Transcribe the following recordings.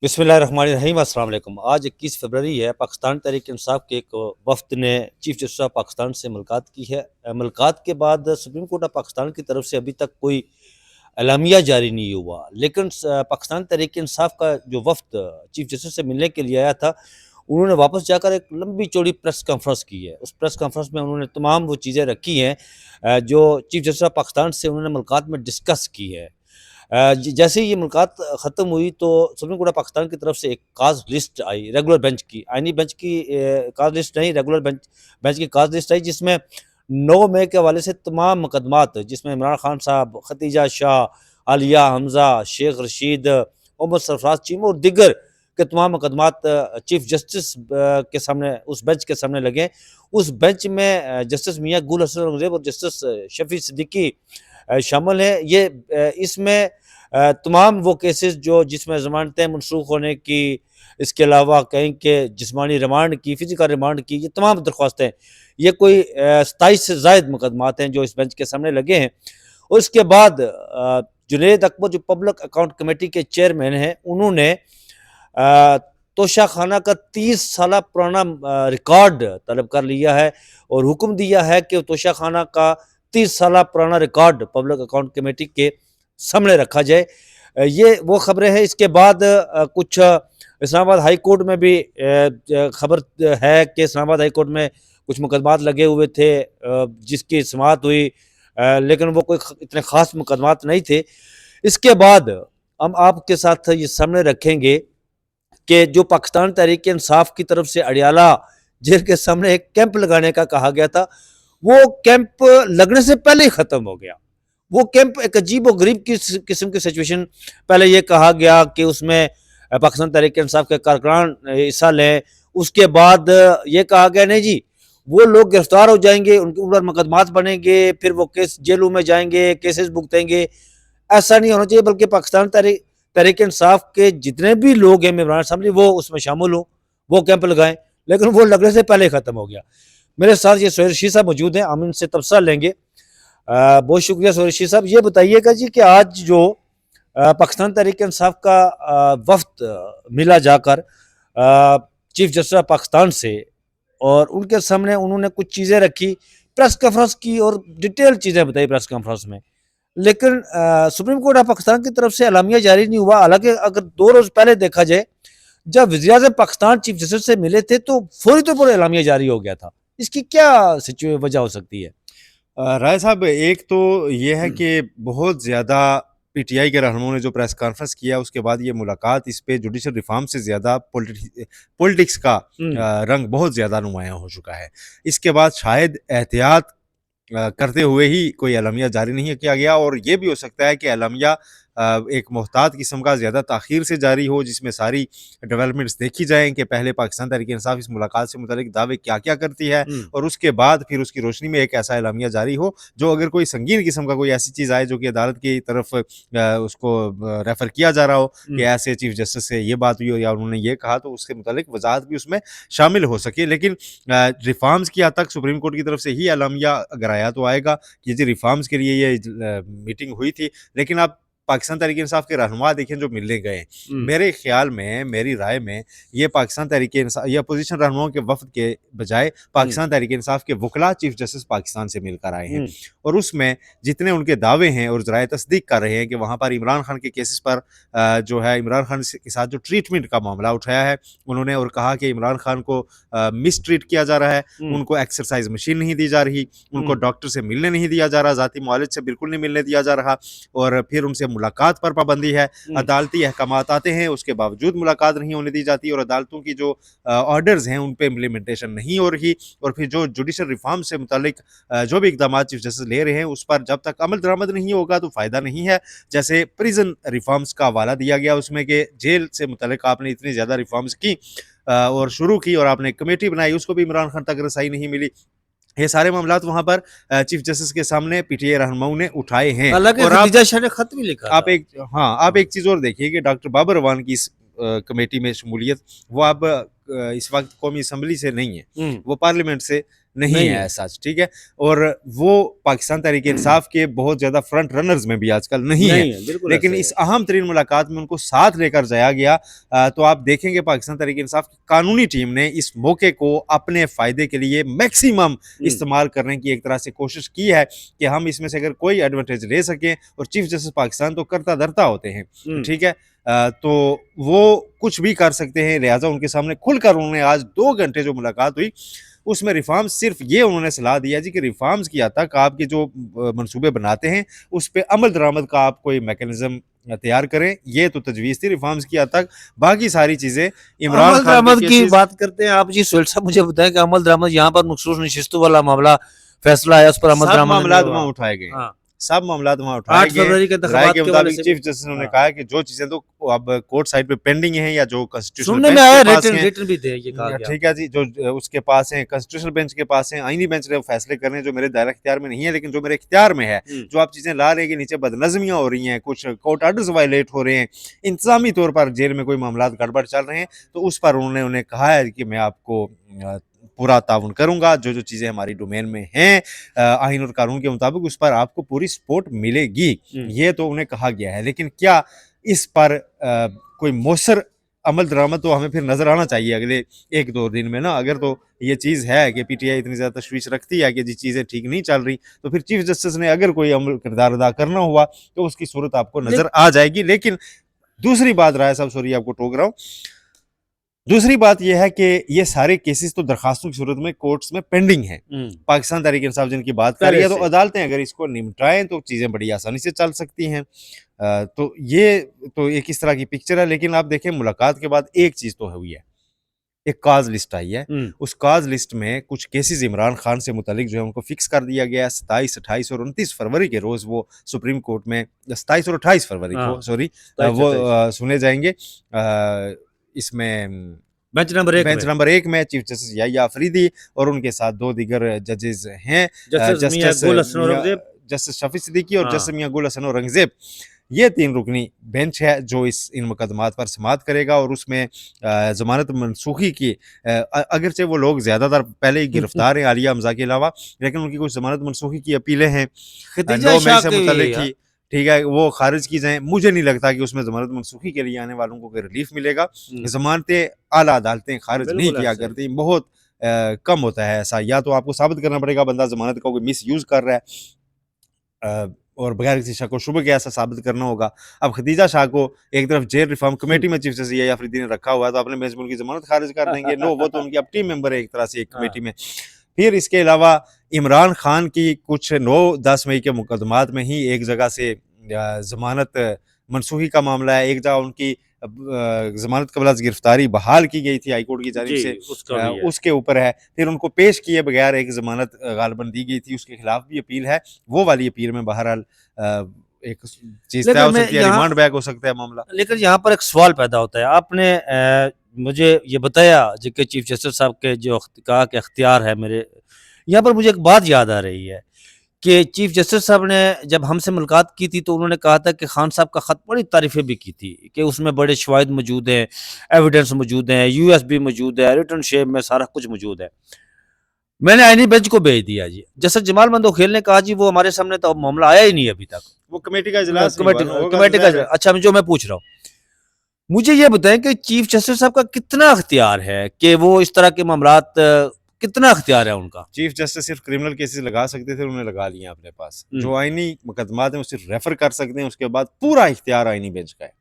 बिस्मिल्लाहिर्रहमानिर्रहीम अस्सलाम वालेकुम। आज 21 फरवरी है। पाकिस्तान तहरीक इंसाफ के एक वफ़द ने चीफ जस्टिस ऑफ पाकिस्तान से मुलाकात की है। मुलाकात के बाद सुप्रीम कोर्ट ऑफ पाकिस्तान की तरफ से अभी तक कोई एलामिया जारी नहीं हुआ, लेकिन पाकिस्तान तहरीक इंसाफ का जो वफ़द चीफ जस्टिस से मिलने के लिए आया था, उन्होंने वापस जाकर एक लंबी चौड़ी प्रेस कॉन्फ्रेंस की है। उस प्रेस कॉन्फ्रेंस में उन्होंने तमाम वो चीज़ें रखी हैं जो चीफ जस्टिस ऑफ पाकिस्तान से उन्होंने मुलाकात में डिस्कस की है। जैसे ही ये मुलाकात ख़त्म हुई तो सुप्रीम कोर्ट ऑफ पाकिस्तान की तरफ से एक काज़ लिस्ट आई रेगुलर बेंच की, आइनी बेंच की काज़ लिस्ट नहीं, रेगुलर बेंच बेंच की काज़ लिस्ट आई, जिसमें 9 मई के हवाले से तमाम मुकदमात, जिसमें इमरान खान साहब, खतीजा शाह, आलिया हमज़ा, शेख रशीद, मोहम्मद सरफराज चीमू और दिगर के तमाम मुकदमात चीफ जस्टिस के सामने, उस बेंच के सामने लगे। उस बेंच में जस्टिस मियाँ गुल हसन औरंगज़ेब और जस्टिस शफी सिद्दीकी शामिल हैं। ये इसमें तमाम वो केसेस जो जिसमें ज़मानतें मनसूख होने की, इसके अलावा कहीं के जिस्मानी रिमांड की, फ़िज़िकल रिमांड की, ये तमाम दरख्वास्तें, ये कोई 27 से ज़ायद मुकदमात हैं जो इस बेंच के सामने लगे हैं। और उसके बाद जुनैद अकबर जो पब्लिक अकाउंट कमेटी के चेयरमैन हैं, उन्होंने तोशा खाना का 30 साल पुराना रिकॉर्ड तलब कर लिया है और हुक्म दिया है कि तोशा खाना का 30 साल पुराना रिकॉर्ड पब्लिक अकाउंट कमेटी के सामने रखा जाए। ये वो खबरें हैं। इसके बाद कुछ इस्लामाबाद हाई कोर्ट में भी खबर है कि इस्लामाबाद हाई कोर्ट में कुछ मुकदमात लगे हुए थे, जिसकी समाअत हुई, लेकिन वो कोई इतने ख़ास मुकदमात नहीं थे। इसके बाद हम आपके साथ ये सामने रखेंगे कि जो पाकिस्तान तहरीक इंसाफ की तरफ से अडियाला जेल के सामने एक कैंप लगाने का कहा गया था, वो कैंप लगने से पहले ही ख़त्म हो गया। वो कैंप एक अजीब और गरीब किस्म की सिचुएशन, पहले ये कहा गया कि उसमें पाकिस्तान तहरीक इंसाफ के कारकुनान हिस्सा लें, उसके बाद ये कहा गया नहीं जी, वो लोग गिरफ्तार हो जाएंगे, उनके ऊपर मुकदमात बनेंगे, फिर वो केस जेलों में जाएंगे, केसेस भुगतेंगे। ऐसा नहीं होना चाहिए, बल्कि पाकिस्तान तहरीक तहरीक इंसाफ के जितने भी लोग हैं मेम्बरान असम्बली, वो उसमें शामिल हो, वो कैंप लगाएं। लेकिन वो लगने से पहले ख़त्म हो गया। मेरे साथ ये सोहेल रशीद साहब मौजूद हैं, हम इनसे तबसरा लेंगे। बहुत शुक्रिया सोहेल रशीद साहब। ये बताइएगा जी कि आज जो पाकिस्तान तहरीक इंसाफ का वफ्द मिला जाकर चीफ जस्टिस ऑफ पाकिस्तान से, और उनके सामने उन्होंने कुछ चीज़ें रखी, प्रेस कॉन्फ्रेंस की और डिटेल चीज़ें बताई प्रेस कॉन्फ्रेंस में, लेकिन सुप्रीम कोर्ट ऑफ पाकिस्तान की तरफ से एलामिया जारी नहीं हुआ। हालांकि अगर 2 रोज़ पहले देखा जाए, जब वज़ीर-ए-आज़म पाकिस्तान चीफ जस्टिस से मिले थे, तो फौरी तौर पर एलामिया जारी हो गया था। इसकी क्या वजह हो सकती है? राय साहब, एक तो ये है कि बहुत ज़्यादा पीटीआई के रहनुमाओं ने जो प्रेस कॉन्फ्रेंस किया, उसके बाद ये मुलाकात, इस पे जुडिशल रिफॉर्म से ज़्यादा पॉलिटिक्स का रंग बहुत ज़्यादा नुमायाँ हो चुका है। इसके बाद शायद एहतियात करते हुए ही कोई एलामिया जारी नहीं किया गया, और ये भी हो सकता है कि एलामिया एक मोहतात किस्म का ज़्यादा ताख़ीर से जारी हो, जिसमें सारी डेवलपमेंट्स देखी जाएँ कि पहले पाकिस्तान तहरीक इंसाफ इस मुलाकात से मुतालिक दावे क्या-क्या करती है, और उसके बाद फिर उसकी रोशनी में एक ऐसा एलामिया जारी हो, जो अगर कोई संगीन किस्म का कोई ऐसी चीज़ आए जो कि अदालत की तरफ उसको रेफ़र किया जा रहा हो कि ऐसे चीफ जस्टिस से ये बात हुई हो या उन्होंने ये कहा, तो उसके मुतालिक वज़ाहत भी उसमें शामिल हो सके। लेकिन रिफॉर्म्स की हद तक सुप्रीम कोर्ट की तरफ से ही एलामिया अगर आया तो आएगा कि जी रिफॉर्म्स के लिए ये मीटिंग हुई थी। लेकिन आप पाकिस्तान तहरीक इंसाफ के रहनुमा देखें जो मिलने गए, मेरे ख्याल में, मेरी राय में, ये पाकिस्तान तहरीक इंसाफ या अपोजिशन रहनुमाओं के वफद के बजाय पाकिस्तान तहरीक इंसाफ के वकला चीफ जस्टिस पाकिस्तान से मिलकर आए हैं, और उसमें जितने उनके दावे हैं और ज़राए तस्दीक कर रहे हैं कि वहाँ पर इमरान खान के केसेस पर जो है इमरान खान के साथ जो ट्रीटमेंट का मामला उठाया है उन्होंने, और कहा कि इमरान खान को मिस ट्रीट किया जा रहा है, उनको एक्सरसाइज मशीन नहीं दी जा रही, उनको डॉक्टर से मिलने नहीं दिया जा रहा, ज़ाती मुआलिज से बिल्कुल नहीं मिलने दिया जा रहा, और फिर उनसे मुलाकात पर पाबंदी है। अदालती अहकामात आते हैं, उसके बावजूद मुलाकात नहीं होने दी जाती, और अदालतों की जो ऑर्डर्स हैं उन पे इम्प्लीमेंटेशन नहीं हो रही, और फिर जो जुडिशल रिफॉर्म से मुतालिक जो भी इकदाम चीफ जस्टिस ले रहे हैं उस पर जब तक अमल दरामद नहीं होगा तो फ़ायदा नहीं है। जैसे प्रिजन रिफॉर्म्स का हवाला दिया गया उसमें कि जेल से मुतालिक आपने इतनी ज़्यादा रिफॉर्म्स की और शुरू की, और आपने कमेटी बनाई, उसको भी इमरान खान तक रसाई नहीं मिली। ये सारे मामलात वहाँ पर चीफ जस्टिस के सामने पीटीआई रहनुमाओं ने उठाए हैं। और खदीजा शाह ने खत भी लिखा आप था। आप एक चीज़ और देखिए कि डॉक्टर बाबर रवान की इस कमेटी में शमूलियत, वो अब इस वक्त कौमी असम्बली से नहीं है, वो पार्लियामेंट से नहीं नहीं है है। ऐसा, ठीक है। और वो पाकिस्तान तहरीक इंसाफ के बहुत ज़्यादा फ्रंट रनर्स में भी आजकल नहीं है। बिल्कुल लेकिन ऐसे इस है। अहम तरीन मुलाकात में उनको साथ लेकर जाया गया। तो आप देखेंगे पाकिस्तान तहरीक इंसाफ की कानूनी टीम ने इस मौके को अपने फ़ायदे के लिए मैक्सिमम इस्तेमाल करने की एक तरह से कोशिश की है कि हम इसमें से अगर कोई एडवांटेज ले सकें। और चीफ जस्टिस पाकिस्तान तो करता धरता होते हैं, ठीक है। तो वो कुछ भी कर सकते हैं, लिहाजा उनके सामने खुलकर उन्होंने आज 2 घंटे जो मुलाकात हुई उसमें रिफॉर्म्स सिर्फ ये उन्होंने सलाह दिया जी कि रिफॉर्म्स की हद तक आपके जो मंसूबे बनाते हैं उस पे अमल दरामद का आप कोई मैकेनिज्म तैयार करें। ये तो तजवीज़ थी रिफॉर्म्स की हद तक। बाकी सारी चीज़ें इमरान अमल खान के दरामद की केसेस बात करते हैं आप जी। सुहेल साहब मुझे बताएं कि अमल दरामद यहाँ पर मखसूस नशिस्तों वाला मामला फैसला आया, उस पर अमल सब दरामद नहीं मामला हुआ। वहाँ उठाए गए, हाँ, सब मामला वहाँ उठाए 8 गए। फरवरी के राय इंतखाबात के के हवाले मुताबिक से भी। चीफ जस्टिस ने हाँ, कहा कि जो चीज़ें तो अब कोर्ट साइड पे पेंडिंग हैं या जो कॉन्स्टिट्यूशनल सुनने में बेंच के आया पास रिटर्न हैं, रिटर्न भी थे, ये कहा गया। ठीक है जी, जो उसके पास हैं, कॉन्स्टिट्यूशनल बेंच के पास हैं, आईनी बेंच ने वो फैसले करने हैं जो मेरे दायरा इख्तियार में नहीं है। लेकिन जो मेरे इख्तियार में है, जो आप चीज़ें ला रहे हैं कि नीचे बदनज़मियाँ हो रही हैं, कुछ कोर्ट आर्डर्स वायलेट हो रहे हैं, इंतज़ामी तौर पर जेल में कोई मामलात गड़बड़ चल रहे हैं, तो उस पर उन्होंने उन्हें कहा है कि मैं आपको पूरा ताउन करूँगा। जो जो चीज़ें हमारी डोमेन में हैं आइन और कानून के मुताबिक उस पर आपको पूरी सपोर्ट मिलेगी। ये तो उन्हें कहा गया है। लेकिन क्या इस पर कोई मौसर अमल दरामद तो हमें फिर नज़र आना चाहिए अगले 1-2 दिन में ना। अगर तो ये चीज़ है कि पीटीआई इतनी ज़्यादा तशवीश रखती है कि जी चीज़ें ठीक नहीं चल रही, तो फिर चीफ जस्टिस ने अगर कोई अमल किरदार अदा करना हुआ तो उसकी सूरत आपको नज़र आ जाएगी। लेकिन दूसरी बात, राय साहब सॉरी आपको टोक रहा हूँ, दूसरी बात यह है कि ये सारे केसेस तो दरखास्तों की सूरत में कोर्ट्स में पेंडिंग हैं। पाकिस्तान तहरीक इंसाफ जिनकी बात कर रही है, तो अदालतें अगर इसको निपटाएं तो चीज़ें बड़ी आसानी से चल सकती हैं। तो ये तो एक इस तरह की पिक्चर है। लेकिन आप देखें मुलाकात के बाद एक चीज़ तो हुई है, एक काज लिस्ट आई है। उस काज लिस्ट में कुछ केसेस इमरान खान से मुतालिक जो है उनको फिक्स कर दिया गया है। 27, 28 और 29 फरवरी के रोज़ वो सुप्रीम कोर्ट में 27 और 28 फरवरी को सॉरी वो सुने जाएंगे। इसमें बेंच नंबर 1 में चीफ जस्टिस याहिया अफरीदी और उनके साथ 2 दीगर जजेस हैं, जस्टिस शफी सिद्दीकी और जस्टिस मियां गुल हसन औरंगजेब। ये 3 रुकनी बेंच है जो इन मुकदमात पर समाअत करेगा। और उसमें ज़मानत मनसूखी की अगरचे वो लोग ज़्यादातर पहले ही गिरफ्तार हैं आलिया हमजा के अलावा, लेकिन उनकी कुछ ज़मानत मनसूखी की अपीलें हैं 9 मई से मुतल्लिक ही, ठीक है, वो खारिज की जाएं। मुझे नहीं लगता कि उसमें ज़मानत मनसूखी के लिए आने वालों को कोई रिलीफ मिलेगा। ज़मानतें आला अदालतें खारिज नहीं किया करती, बहुत कम होता है ऐसा। या तो आपको साबित करना पड़ेगा बंदा ज़मानत का कोई मिस यूज़ कर रहा है और बगैर किसी शक व शुबे के ऐसा साबित करना होगा। अब खदीजा शाह को एक तरफ जेल रिफॉर्म कमेटी में चीफ जस्टिस याहिया अफरीदी ने रखा हुआ है, तो अपने बेंच में उनकी ज़मानत खारिज कर देंगे। नो, वो तो उनकी अब टीम मेंबर है एक तरह से एक कमेटी में। फिर इसके अलावा इमरान खान की कुछ 9-10 मई के मुकदमात में ही एक जगह से ज़मानत मनसूखी का मामला है, एक जगह उनकी ज़मानत कबल अज़ गिरफ्तारी बहाल की गई थी हाईकोर्ट की जानिब से, उसके ऊपर है। फिर उनको पेश किए बगैर एक ज़मानत गालिबन दी गई थी, उसके खिलाफ भी अपील है। वो वाली अपील में बहरहाल एक चीज़ तय हो सकती है, रिमांड बैक हो सकता है मामला। लेकिन यहाँ पर एक सवाल पैदा होता है। आपने मुझे ये बताया जो कि चीफ जस्टिस साहब के जो कहा कि अख्तियार है मेरे, यहाँ पर मुझे एक बात याद आ रही है कि चीफ जस्टिस साहब ने जब हमसे मुलाकात की थी तो उन्होंने कहा था कि खान साहब का ख़त बड़ी तारीफ़ें भी की थी कि उसमें बड़े शवाहिद मौजूद हैं, एविडेंस मौजूद हैं, यूएसबी मौजूद है, रिटर्न शेप में सारा कुछ मौजूद है। मैंने आईनी बेंच को भेज दिया जी। जस्टिस जमाल मंदोखेल ने कहा जी वो हमारे सामने तो मामला आया ही नहीं अभी तक, वो कमेटी का इजलास कमेटी का। अच्छा, जो मैं पूछ रहा हूँ, मुझे ये बताएं कि चीफ जस्टिस साहब का कितना अख्तियार है कि वो इस तरह के मामलात, कितना अख्तियार है उनका? चीफ जस्टिस सिर्फ क्रिमिनल केसेस लगा सकते थे, उन्होंने लगा लिया अपने पास। जो आईनी मुकदमात हैं वो सिर्फ रेफर कर सकते हैं, उसके बाद पूरा इख्तियार आईनी बेंच का है।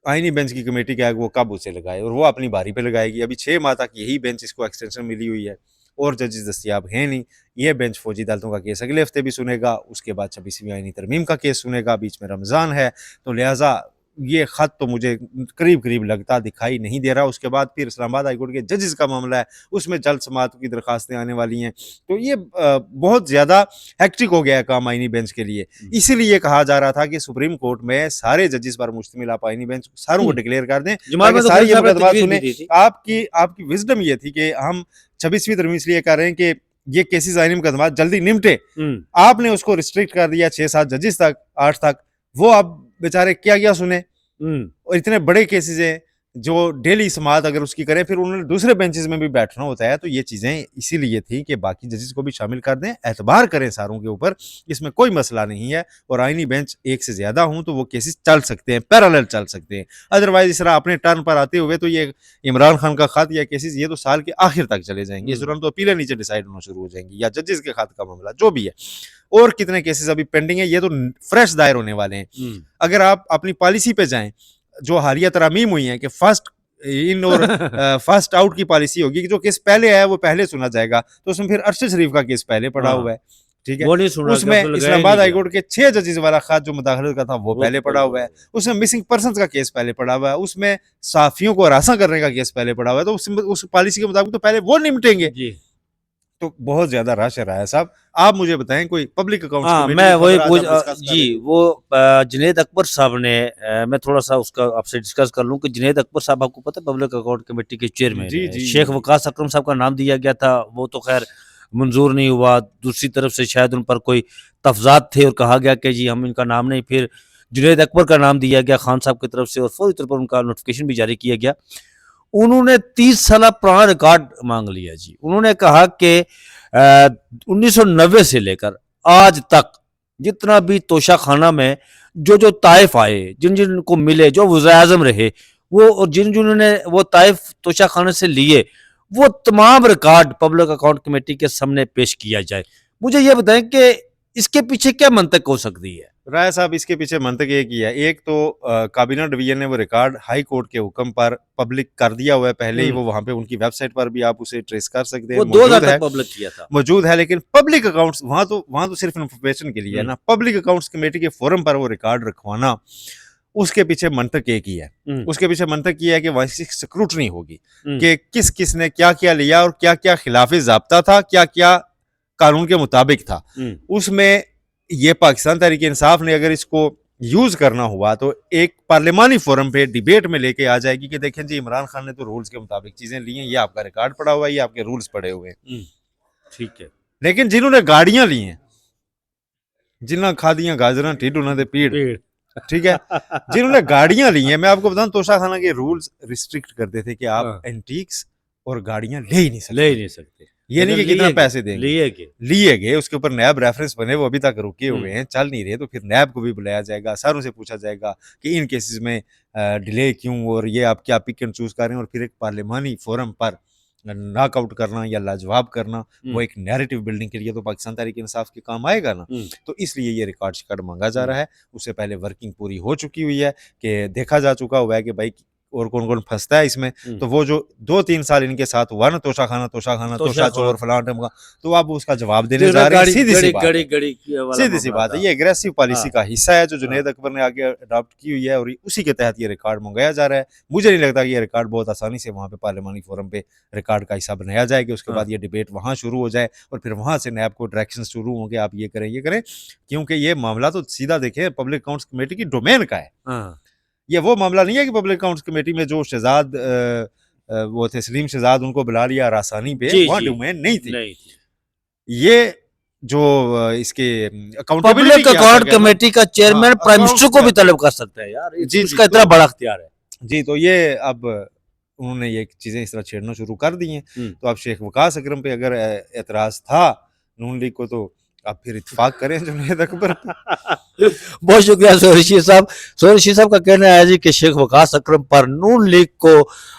आईनी बेंच की कमेटी क्या है वो कब उसे लगाए और वो अपनी बारी पे लगाएगी। अभी 6 माह तक यही बेंच इसको एक्सटेंशन मिली हुई है और जजेस दस्तियाब हैं नहीं। ये बेंच फौजी अदालतों का केस अगले हफ्ते भी सुनेगा, उसके बाद 26वीं आईनी तरमीम का केस सुनेगा, बीच में रमज़ान है, तो लिहाजा ये ख़त तो मुझे करीब करीब लगता दिखाई नहीं दे रहा। उसके बाद फिर इस्लामाबाद हाई कोर्ट के जजेस का मामला है, उसमें जल्द समाअत की दरखास्तें आने वाली हैं। तो ये बहुत ज़्यादा हेक्टिक हो गया है काम आईनी बेंच के लिए। इसीलिए कहा जा रहा था कि सुप्रीम कोर्ट में सारे जजेस पर मुश्तमिल आप आईनी बेंच सारों को डिक्लेयर कर दें, सारी ये मुकदमात सुने। आपकी विजडम ये थी कि हम 26वीं तरमीम इसलिए कर रहे हैं कि ये केसेस आईनी मुकदमात जल्दी निपटे। आपने उसको रिस्ट्रिक्ट कर दिया 6-7 जजेस तक, 8 तक। वो अब बेचारे क्या क्या सुने, और इतने बड़े केसेस हैं, जो डेली समाअत अगर उसकी करें, फिर उन्होंने दूसरे बेंचेस में भी बैठना होता है। तो ये चीज़ें इसीलिए थी कि बाकी जजेस को भी शामिल कर दें, एतबार करें सारों के ऊपर, इसमें कोई मसला नहीं है। और आईनी बेंच एक से ज़्यादा हों तो वो केसेस चल सकते हैं, पैरेलल चल सकते हैं। अदरवाइज इस तरह अपने टर्न पर आते हुए तो ये इमरान खान का खत या केसेस ये तो साल के आखिर तक चले जाएंगे। इस दौरान तो अपीलें नीचे डिसाइड होना शुरू हो जाएंगी, या जजेस के खत का मामला जो भी है। और कितने केसेस अभी पेंडिंग है, ये तो फ्रेश दायर होने वाले हैं। अगर आप अपनी पॉलिसी पे जाएं, जो हालिया तरमीम हुई है कि फर्स्ट इन और फर्स्ट आउट की पॉलिसी होगी कि जो केस पहले आया वो पहले सुना जाएगा, तो उसमें फिर अरशद शरीफ का केस पहले पड़ा हुआ है, ठीक है। वो नहीं सुना, उसमें इस्लामाबाद हाईकोर्ट के 6 जजेस वाला खत जो मुदाखलत का था वो पहले पड़ा हुआ है। उसमें मिसिंग पर्सनस का केस पहले पड़ा हुआ है। उसमें साफियों को हरासा करने का केस पहले पड़ा हुआ है। तो उस पॉलिसी के मुताबिक तो पहले वो निपटेंगे। तो बहुत ज्यादा रश है राय साहब। आप मुझे बताएं कोई पब्लिक अकाउंट्स कमेटी मैं वही खबरात पूछ आप डिस्कस कर जी रहे थे। वो जुनैद अकबर साहब ने मैं थोड़ा सा उसका आपसे डिस्कस कर लूं कि जुनैद अकबर साहब आपको पता है पब्लिक अकाउंट कमेटी के चेयरमैन जी है। जी शेख वकास अकरम साहब का नाम दिया गया था, वो तो खैर मंजूर नहीं हुआ। दूसरी तरफ से शायद उन पर कोई तफजात थे और कहा गया कि जी हम इनका नाम नहीं, फिर जुनैद अकबर का नाम दिया गया खान साहब की तरफ से और फौरी तौर पर उनका नोटिफिकेशन भी जारी किया गया। उन्होंने 30 साल पुराना रिकॉर्ड मांग लिया जी। उन्होंने कहा कि 1990 से लेकर आज तक जितना भी तोशा खाना में जो जो ताइफ आए, जिन जिन को मिले, जो वज़ीर-ए-आज़म रहे, वो और जिन जिन्होंने वो ताइफ तोशा खाने से लिए, वो तमाम रिकॉर्ड पब्लिक अकाउंट कमेटी के सामने पेश किया जाए। मुझे ये बताएं कि इसके पीछे क्या मंतक हो सकती है? राय साहब इसके पीछे मंतक एक ही है। एक तो काबीना डिवीजन ने वो रिकॉर्ड हाई कोर्ट के हुक्म पर पब्लिक कर दिया हुआ है पहले ही। वो वहां पे उनकी वेबसाइट पर भी आप उसे ट्रेस कर सकते हैं, वो 2000 तक पब्लिक किया था। मौजूद है। लेकिन पब्लिक अकाउंट्स वहां तो सिर्फ इंफॉर्मेशन के लिए है ना। पब्लिक अकाउंट्स कमेटी के फोरम पर वो रिकॉर्ड रखवाना, उसके पीछे मंतक एक ही है। उसके पीछे मंतक ये है कि वहां स्क्रूटनी होगी कि किस किस ने क्या क्या लिया और क्या क्या खिलाफ ज़ाब्ता था, क्या क्या कानून के मुताबिक था। उसमें ये पाकिस्तान तहरीक इंसाफ ने अगर इसको यूज करना हुआ तो एक पार्लिमानी फोरम पे डिबेट में लेके आ जाएगी कि देखें जी इमरान खान ने तो रूल्स के मुताबिक चीजें ली हैं, ये आपका रिकॉर्ड पड़ा हुआ है, ये आपके रूल्स पड़े हुए हैं। ठीक है। लेकिन जिन्होंने गाड़ियां ली हैं, जिन्होंने खादियां गाजर ढिड उन्होंने पीड़, ठीक है, जिन्होंने गाड़ियां ली हैं, मैं आपको बताऊं तोशा खाना के रूल्स रिस्ट्रिक्ट करते थे कि आप एंटीक्स और गाड़ियां ले ही नहीं सकते। ये नहीं कि कितना पैसे देंगे, लिए गए उसके ऊपर नैब रेफरेंस बने, वो अभी तक रुके हुए हैं, चल नहीं रहे। तो फिर नैब को भी बुलाया जाएगा, सारों से पूछा जाएगा कि इन केसेस में डिले क्यों और ये आप क्या पिक एंड चूज कर रहे हैं। और फिर एक पार्लिमानी फोरम पर नॉकआउट करना या लाजवाब करना, वो एक नैरेटिव बिल्डिंग के लिए तो पाकिस्तान तहरीक इंसाफ के काम आएगा ना। तो इसलिए ये रिकॉर्ड शिकार्ड मांगा जा रहा है। उससे पहले वर्किंग पूरी हो चुकी हुई है कि देखा जा चुका हुआ है कि भाई और कौन कौन फंसता है इसमें। तो वो जो 2-3 साल इनके साथ हुआ ना, तोशा खाना तोशा चोर फलान का, तो आप उसका जवाब देने जा रहे हैं। सीधी सी बात है, ये एग्रेसिव पॉलिसी का हिस्सा है जो जुनैद अकबर ने आगे अडॉप्ट की हुई है और उसी के तहत ये रिकॉर्ड मंगाया जा रहा है। मुझे नहीं लगता कि ये रिकॉर्ड बहुत आसानी से वहाँ पे पार्लिमानी फोरम पे रिकॉर्ड का हिस्सा बनाया जाएगा। उसके बाद ये डिबेट वहाँ शुरू हो जाए और फिर वहाँ से नैब को डायरेक्शन शुरू होंगे, आप ये करें, क्योंकि ये मामला तो सीधा देखें पब्लिक अकाउंट्स कमेटी की डोमेन का है। ये वो मामला नहीं है कि पब्लिक अकाउंट्स कमेटी में जो शहजाद वो थे सलीम शहजाद, उनको बुला लिया रासानी पे, वहाँ डोमेन नहीं थी। ये जो इसके पब्लिक अकाउंट कमेटी का चेयरमैन प्राइम मिनिस्टर को भी तलब कर सकता है यार, इसका इतना बड़ा अख्तियार है जी। तो ये अब उन्होंने ये चीजें इस तरह छेड़ना शुरू कर दी हैं। तो अब शेख वकास अकरम पे अगर एतराज था नून लीग को, तो आप फिर इत्तेफाक करें जुनैद अकबर। बहुत शुक्रिया सोहेल रशीद साहब। सोहेल रशीद साहब का कहना है जी कि शेख वकास अकरम पर नून लीग को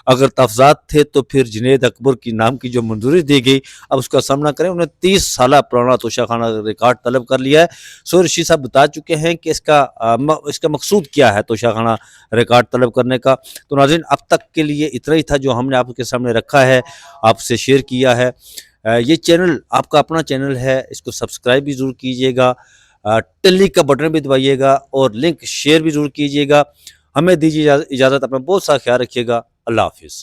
अगर तफजात थे तो फिर जुनैद अकबर की नाम की जो मंजूरी दी गई अब उसका सामना करें। उन्हें 30 साल पुराना तोशाखाना रिकॉर्ड तलब कर लिया है। सोहेल रशीद साहब बता चुके हैं कि इसका मकसूद क्या है तोशाखाना रिकॉर्ड तलब करने का। तो नाज़रीन अब तक के लिए इतना ही था जो हमने आपके सामने रखा है, आपसे शेयर किया है। ये चैनल आपका अपना चैनल है, इसको सब्सक्राइब भी ज़रूर कीजिएगा, टिल्ली का बटन भी दबाइएगा और लिंक शेयर भी ज़रूर कीजिएगा। हमें दीजिए इजाज़त, अपना बहुत सा ख्याल रखिएगा। अल्लाह हाफिज़।